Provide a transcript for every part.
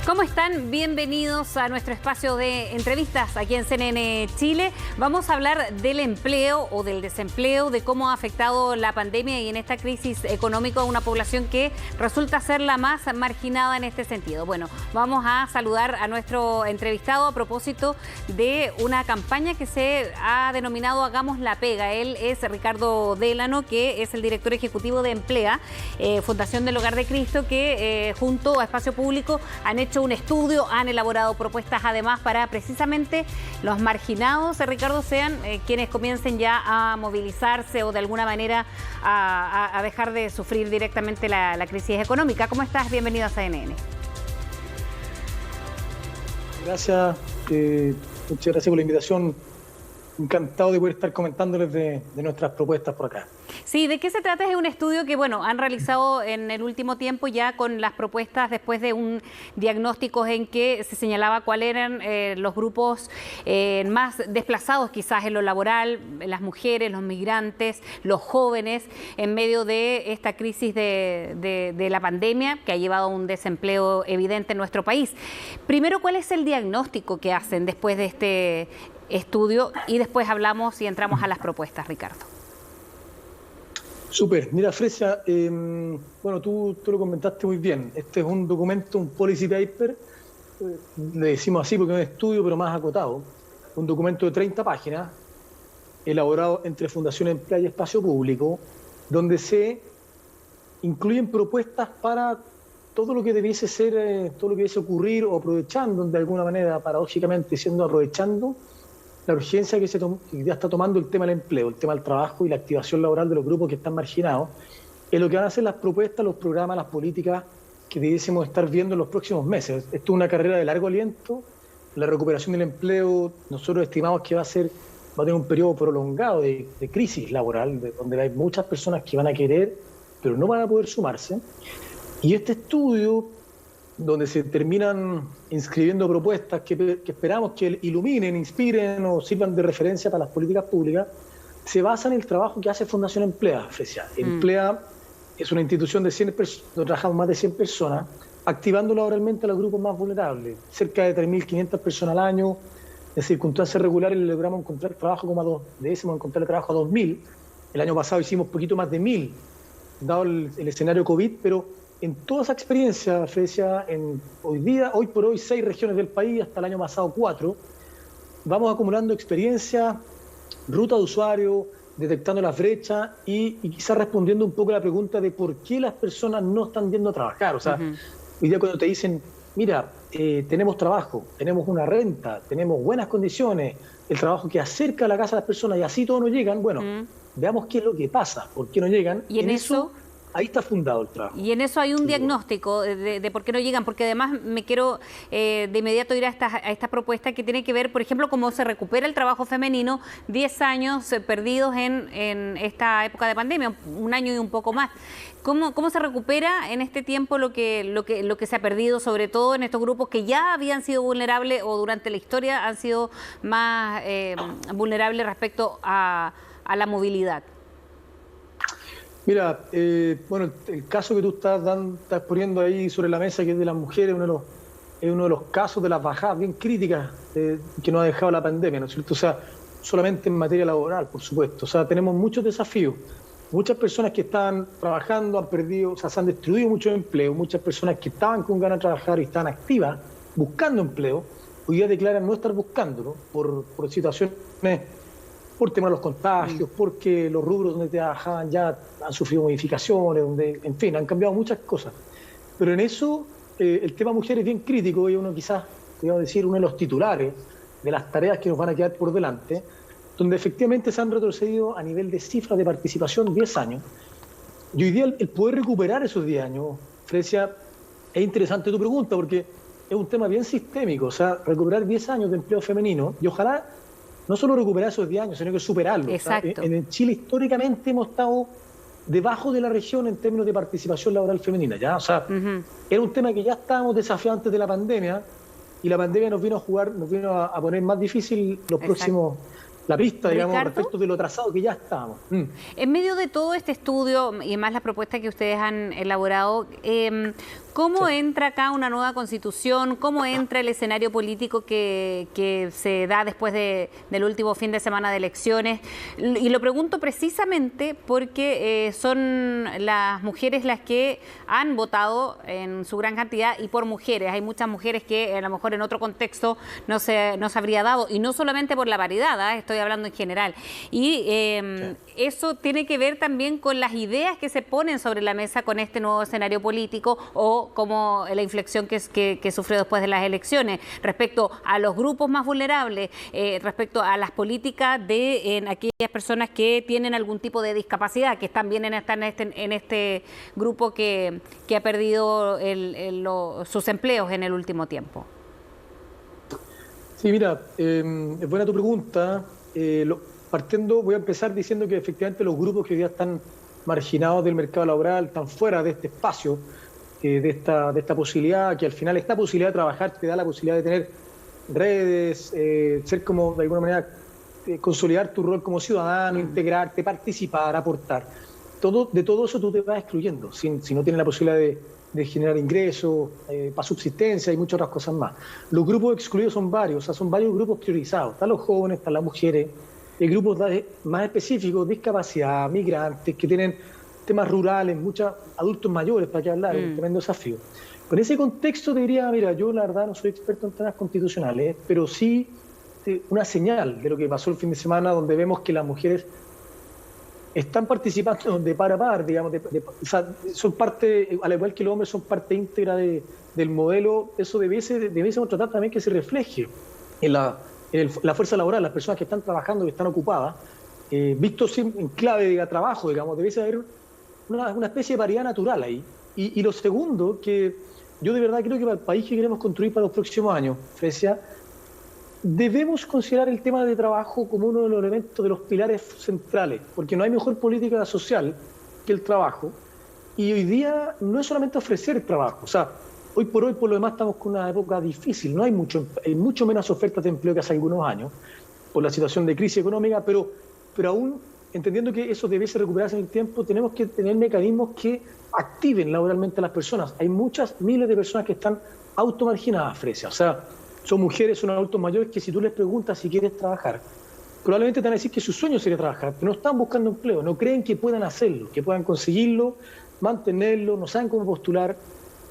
¿Cómo están? Bienvenidos a nuestro espacio de entrevistas aquí en CNN Chile. Vamos a hablar del empleo o del desempleo, de cómo ha afectado la pandemia y en esta crisis económica a una población que resulta ser la más marginada en este sentido. Bueno, vamos a saludar a nuestro entrevistado a propósito de una campaña que se ha denominado Hagamos la Pega. Él es Ricardo Delano, que es el director ejecutivo de Emplea, Fundación del Hogar de Cristo, que junto a Espacio Público han hecho un estudio, han elaborado propuestas además para precisamente los marginados, Ricardo, sean quienes comiencen ya a movilizarse o de alguna manera a dejar de sufrir directamente la crisis económica. ¿Cómo estás? Bienvenido a CNN. Gracias, muchas gracias por la invitación. Encantado de poder estar comentándoles de nuestras propuestas por acá. Sí, ¿de qué se trata? Es un estudio que, bueno, han realizado en el último tiempo ya con las propuestas después de un diagnóstico en que se señalaba cuáles eran los grupos más desplazados quizás en lo laboral, las mujeres, los migrantes, los jóvenes, en medio de esta crisis de la pandemia que ha llevado a un desempleo evidente en nuestro país. Primero, ¿cuál es el diagnóstico que hacen después de este estudio? Y después hablamos y entramos a las propuestas, Ricardo. Súper. Mira, Fresia, bueno, tú lo comentaste muy bien. Este es un documento, un policy paper, le decimos así porque es un estudio, pero más acotado. Un documento de 30 páginas, elaborado entre Fundación Emplea y Espacio Público, donde se incluyen propuestas para todo lo que debiese ser, todo lo que debiese ocurrir, o aprovechando de alguna manera, paradójicamente aprovechando la urgencia que ya está tomando el tema del empleo, el tema del trabajo y la activación laboral de los grupos que están marginados, es lo que van a hacer las propuestas, los programas, las políticas que debiésemos estar viendo en los próximos meses. Esto es una carrera de largo aliento. La recuperación del empleo, nosotros estimamos que va a tener un periodo prolongado de crisis laboral, donde hay muchas personas que van a querer, pero no van a poder sumarse. Y este estudio, donde se terminan inscribiendo propuestas que esperamos que iluminen, inspiren o sirvan de referencia para las políticas públicas, se basa en el trabajo que hace Fundación Emplea, Fresia. Emplea es una institución de 100 personas, donde trabajamos más de 100 personas, activando laboralmente a los grupos más vulnerables. Cerca de 3.500 personas al año. En circunstancias regulares le logramos encontrar trabajo debíamos encontrar trabajo a 2.000. El año pasado hicimos poquito más de 1.000, dado el escenario COVID, pero en toda esa experiencia, Fresia, hoy por hoy 6 regiones del país, hasta el año pasado 4, vamos acumulando experiencia, ruta de usuario, detectando las brechas y quizás respondiendo un poco a la pregunta de por qué las personas no están yendo a trabajar. O sea, hoy día cuando te dicen, mira, tenemos trabajo, tenemos una renta, tenemos buenas condiciones, el trabajo que acerca a la casa a las personas y así todos no llegan, bueno, veamos qué es lo que pasa, por qué no llegan. Y en eso ahí está fundado el trabajo. Y en eso hay un diagnóstico de por qué no llegan, porque además me quiero de inmediato ir a esta propuesta que tiene que ver, por ejemplo, cómo se recupera el trabajo femenino, 10 años perdidos en esta época de pandemia, un año y un poco más. ¿Cómo se recupera en este tiempo lo que se ha perdido, sobre todo en estos grupos que ya habían sido vulnerables o durante la historia han sido más vulnerables respecto a la movilidad? Mira, bueno, el caso que tú estás poniendo ahí sobre la mesa, que es de las mujeres, es uno de los casos de las bajadas bien críticas que nos ha dejado la pandemia, ¿no es cierto? O sea, solamente en materia laboral, por supuesto. O sea, tenemos muchos desafíos. Muchas personas que estaban trabajando han perdido, o sea, se han destruido muchos empleos. Muchas personas que estaban con ganas de trabajar y estaban activas buscando empleo, hoy día declaran no estar buscándolo por situaciones, por tema de los contagios, porque los rubros donde trabajaban ya han sufrido modificaciones, en fin, han cambiado muchas cosas. Pero en eso el tema mujer es bien crítico y uno quizás, podríamos decir, uno de los titulares de las tareas que nos van a quedar por delante, donde efectivamente se han retrocedido a nivel de cifras de participación 10 años. Y hoy día el poder recuperar esos 10 años, Fresia, es interesante tu pregunta porque es un tema bien sistémico, o sea, recuperar 10 años de empleo femenino y ojalá no solo recuperar esos 10 años, sino que superarlos. Exacto. En Chile históricamente hemos estado debajo de la región en términos de participación laboral femenina, ¿ya? O sea, era un tema que ya estábamos desafiados antes de la pandemia y la pandemia nos vino a poner más difícil los próximos la pista, digamos, Ricardo, respecto de lo trazado que ya estábamos. En medio de todo este estudio y más la propuesta que ustedes han elaborado, ¿Cómo entra acá una nueva constitución? ¿Cómo entra el escenario político que se da después del último fin de semana de elecciones? Y lo pregunto precisamente porque son las mujeres las que han votado en su gran cantidad y por mujeres. Hay muchas mujeres que a lo mejor en otro contexto no se habría dado, y no solamente por la paridad, estoy hablando en general. Y eso tiene que ver también con las ideas que se ponen sobre la mesa con este nuevo escenario político, o como la inflexión que sufrió después de las elecciones, respecto a los grupos más vulnerables, respecto a las políticas en aquellas personas que tienen algún tipo de discapacidad, que también están en este grupo que ha perdido sus empleos en el último tiempo. Sí, mira, es buena tu pregunta. Partiendo, voy a empezar diciendo que efectivamente los grupos que hoy día están marginados del mercado laboral, están fuera de este espacio, de esta posibilidad, que al final esta posibilidad de trabajar te da la posibilidad de tener redes, ser como de alguna manera, consolidar tu rol como ciudadano, integrarte, participar, aportar. De todo eso tú te vas excluyendo, si no tienes la posibilidad de generar ingresos, para subsistencia y muchas otras cosas más. Los grupos excluidos son varios, o sea, son varios grupos priorizados. Están los jóvenes, están las mujeres, grupos más específicos, discapacidad, migrantes, que tienen temas rurales, muchos adultos mayores, para qué hablar, es un tremendo desafío. Pero en ese contexto te diría, mira, yo la verdad no soy experto en temas constitucionales, pero sí una señal de lo que pasó el fin de semana, donde vemos que las mujeres están participando de par a par, digamos, o sea, son parte, al igual que los hombres, son parte íntegra del modelo. Eso debiésemos tratar también que se refleje en la fuerza laboral, las personas que están trabajando, que están ocupadas, visto en clave de trabajo, digamos, debiese haber una especie de paridad natural ahí. Y lo segundo, que yo de verdad creo que para el país que queremos construir para los próximos años, Frecia, debemos considerar el tema de trabajo como uno de los elementos, de los pilares centrales, porque no hay mejor política social que el trabajo. Y hoy día no es solamente ofrecer trabajo, o sea, hoy por lo demás estamos con una época difícil, no hay mucho menos ofertas de empleo que hace algunos años, por la situación de crisis económica, pero aún entendiendo que eso debiese recuperarse en el tiempo, tenemos que tener mecanismos que activen laboralmente a las personas. Hay miles de personas que están automarginadas, Frecia, o sea, son mujeres, son adultos mayores que si tú les preguntas si quieres trabajar, probablemente te van a decir que su sueño sería trabajar, pero no están buscando empleo, no creen que puedan hacerlo, que puedan conseguirlo, mantenerlo, no saben cómo postular.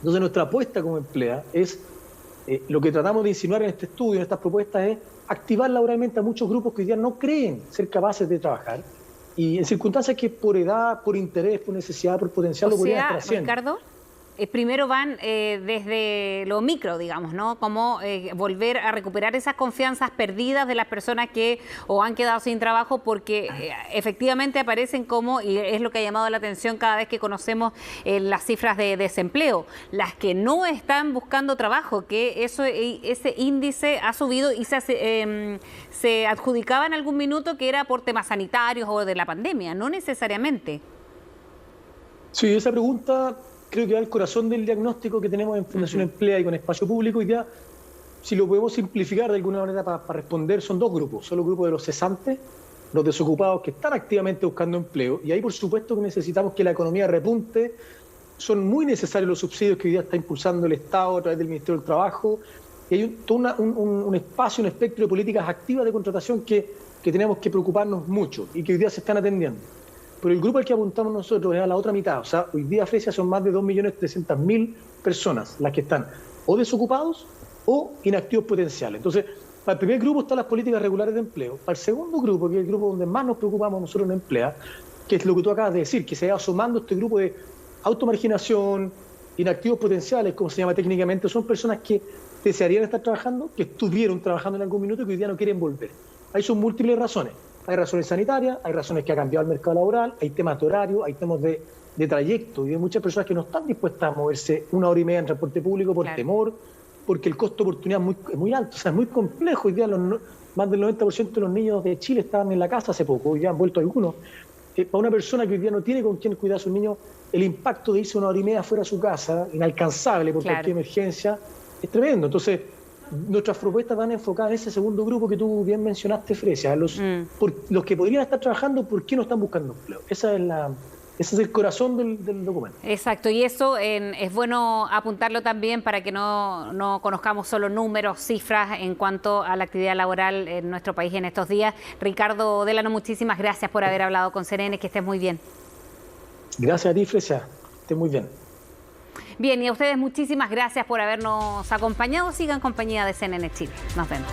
Entonces nuestra apuesta como Emplea es, lo que tratamos de insinuar en este estudio, en estas propuestas, es activar laboralmente a muchos grupos que hoy día no creen ser capaces de trabajar, y en circunstancias que por edad, por interés, por necesidad, por potencial lo podrían estar haciendo. Ricardo, primero van desde lo micro, digamos, ¿no? Como volver a recuperar esas confianzas perdidas de las personas que o han quedado sin trabajo, porque efectivamente aparecen como, y es lo que ha llamado la atención cada vez que conocemos las cifras de desempleo, las que no están buscando trabajo, que ese índice ha subido y se adjudicaba en algún minuto que era por temas sanitarios o de la pandemia, no necesariamente. Sí, esa pregunta creo que va al corazón del diagnóstico que tenemos en Fundación Emplea y con Espacio Público. Y ya, si lo podemos simplificar de alguna manera para responder, son dos grupos. Son los grupos de los cesantes, los desocupados que están activamente buscando empleo. Y ahí, por supuesto, que necesitamos que la economía repunte. Son muy necesarios los subsidios que hoy día está impulsando el Estado a través del Ministerio del Trabajo. Y hay todo un espacio, un espectro de políticas activas de contratación que tenemos que preocuparnos mucho y que hoy día se están atendiendo. Pero el grupo al que apuntamos nosotros es a la otra mitad. O sea, hoy día, Frecia, son más de 2.300.000 personas las que están o desocupados o inactivos potenciales. Entonces, para el primer grupo están las políticas regulares de empleo. Para el segundo grupo, que es el grupo donde más nos preocupamos nosotros en Emplea, que es lo que tú acabas de decir, que se va sumando este grupo de automarginación, inactivos potenciales, como se llama técnicamente, son personas que desearían estar trabajando, que estuvieron trabajando en algún minuto y que hoy día no quieren volver. Hay son múltiples razones. Hay razones sanitarias, hay razones que ha cambiado el mercado laboral, hay temas de horario, hay temas de trayecto, y hay muchas personas que no están dispuestas a moverse 1 hora y media en transporte público por temor, porque el costo de oportunidad es muy alto, o sea, es muy complejo. Hoy día más del 90% de los niños de Chile estaban en la casa hace poco, hoy ya han vuelto algunos. Para una persona que hoy día no tiene con quién cuidar a sus niños, el impacto de irse 1 hora y media fuera de su casa, inalcanzable por cualquier emergencia, es tremendo. Entonces, nuestras propuestas van enfocadas en ese segundo grupo que tú bien mencionaste, Frecia, los que podrían estar trabajando, ¿por qué no están buscando empleo? Esa es Ese es el corazón del documento. Exacto, y eso es bueno apuntarlo también para que no conozcamos solo números, cifras en cuanto a la actividad laboral en nuestro país en estos días. Ricardo Delano, muchísimas gracias por haber hablado con CNN, que estés muy bien. Gracias a ti, Fresia, estés muy bien. Bien, y a ustedes muchísimas gracias por habernos acompañado. Sigan en compañía de CNN Chile. Nos vemos.